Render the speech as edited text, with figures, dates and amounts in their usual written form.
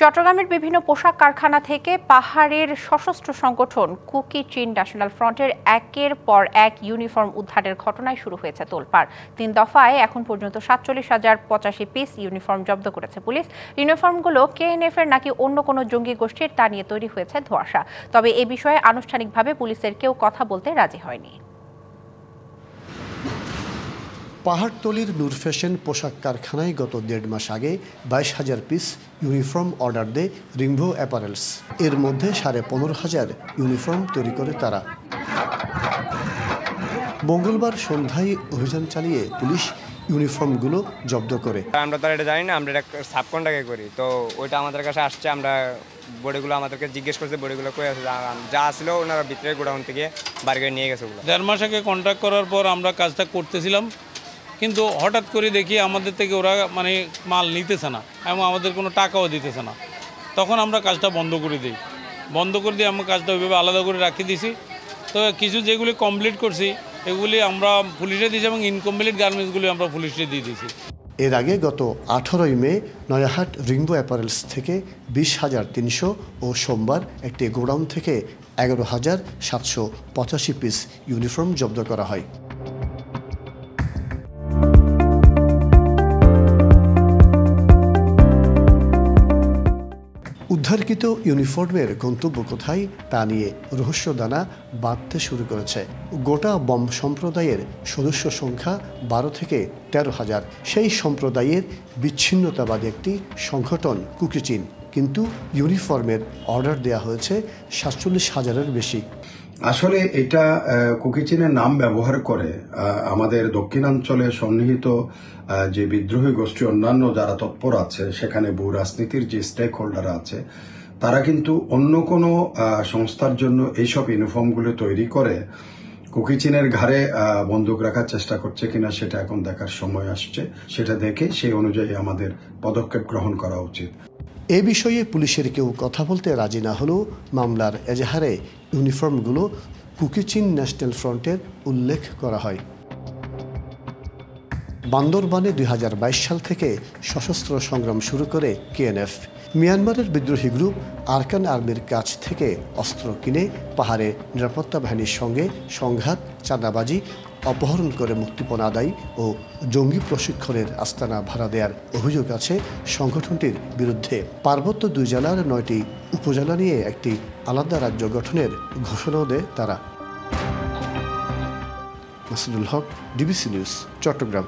চট্টগ্রামের বিভিন্ন পোশাক কারখানা থেকে পাহাড়ের সশস্ত্র সংগঠন কুকি চিন ন্যাশনাল ফ্রন্টের একের পর এক ইউনিফর্ম উদ্ধারের ঘটনায় শুরু হয়েছে তোলপাড়। ৩ দফায় এখন পর্যন্ত ৪৭,০৮৫ পিস ইউনিফর্ম জব্দ করেছে পুলিশ। ইউনিফর্মগুলো কেএনএফ এর নাকি অন্য কোনো জঙ্গি গোষ্ঠীর তা নিয়ে তৈরি হয়েছে ধোঁয়াশা। তবে এ বিষয়ে আনুষ্ঠানিকভাবে পুলিশের কেউ কথা বলতে রাজি হয়নি। পাহাড়তলীর নূর ফ্যাশন পোশাক কারখানায় গত ১.৫ মাস আগে ২২,০০০ পিস ইউনিফর্ম অর্ডার দেয় রিংভো অ্যাপারেলস। এর মধ্যে ১৫,৫০০ ইউনিফর্ম তৈরি করে তারা। মঙ্গলবার সন্ধ্যায় অভিযান চালিয়ে পুলিশ ইউনিফর্মগুলো জব্দ করে। আমরা তো এটা জানি না, আমরা এটা সাবকন্ট্রাক্টে করি, তো ওইটা আমাদের কাছে আসছে। আমরা বডিগুলো আমাদেরকে জিজ্ঞেস করছে, বডিগুলো কই আছে, যা আসছিল ওনারা ভিতরে গোডাউন থেকে বাড়ি করে নিয়ে গেছে। ১.৫ মাস আগে কন্ট্রাক্ট করার পর আমরা কাজটা করতেছিলাম, কিন্তু হঠাৎ করে দেখি আমাদের থেকে ওরা মাল নিতেছে না এবং আমাদের কোনো টাকাও দিতেছে না। তখন আমরা কাজটা বন্ধ করে দিই। বন্ধ করে দিয়ে আমরা কাজটা ওইভাবে আলাদা করে রাখি দিছি। তো কিছু যেগুলি কমপ্লিট করছি এগুলি আমরা পুলিশে দিয়েছি এবং ইনকমপ্লিট গার্মেন্টসগুলি আমরা পুলিশে দিয়ে দিয়েছি। এর আগে গত ১৮ই মে নয়াহাট রিংভো অ্যাপারেলস থেকে ২০,৩০০ ও সোমবার একটি গোডাউন থেকে ১১,৭৮৫ পিস ইউনিফর্ম জব্দ করা হয়। উদ্ধারকৃত ইউনিফর্মের গন্তব্য কোথায় তা নিয়ে রহস্যদানা বাঁধতে শুরু করেছে। গোটা বম সম্প্রদায়ের সদস্য সংখ্যা ১২ থেকে ১৩,০০০। সেই সম্প্রদায়ের বিচ্ছিন্নতাবাদী একটি সংগঠন কুকি চিন, কিন্তু ইউনিফর্মের অর্ডার দেওয়া হয়েছে ৪৭,০০০-এর বেশি। আসলে এটা কুকি চিনের নাম ব্যবহার করে আমাদের দক্ষিণাঞ্চলে সন্নিহিত যে বিদ্রোহী গোষ্ঠী অন্যান্য যারা তৎপর আছে, সেখানে ভূ রাজনীতির যে স্টেক হোল্ডার আছে, তারা কিন্তু অন্য কোনো সংস্থার জন্য এইসব ইউনিফর্মগুলো তৈরি করে কুকি চিনের ঘাড়ে বন্দুক রাখার চেষ্টা করছে কিনা সেটা এখন দেখার সময় আসছে। সেটা দেখে সেই অনুযায়ী আমাদের পদক্ষেপ গ্রহণ করা উচিত। এ বিষয়ে পুলিশের কেউ কথা বলতে রাজি না হলেও মামলার এজাহারে ইউনিফর্মগুলো কুকি চিন ন্যাশনাল ফ্রন্টের উল্লেখ করা হয়। বান্দরবানে ২০২২ সাল থেকে সশস্ত্র সংগ্রাম শুরু করে কেএনএফ। মিয়ানমারের বিদ্রোহী গ্রুপ আরকান আর্মির কাছ থেকে অস্ত্র কিনে পাহাড়ে নিরাপত্তা বাহিনীর সঙ্গে সংঘাত, চাঁদাবাজি, অপহরণ করে মুক্তিপণ আদায় ও জঙ্গি প্রশিক্ষণের আস্তানা ভাড়া দেওয়ার অভিযোগ আছে সংগঠনটির বিরুদ্ধে। পার্বত্য ২ জেলার ৯টি উপজেলা নিয়ে একটি আলাদা রাজ্য গঠনের ঘোষণাও দেয় তারা। মাসুদুল হক, ডিবিসি নিউজ, চট্টগ্রাম।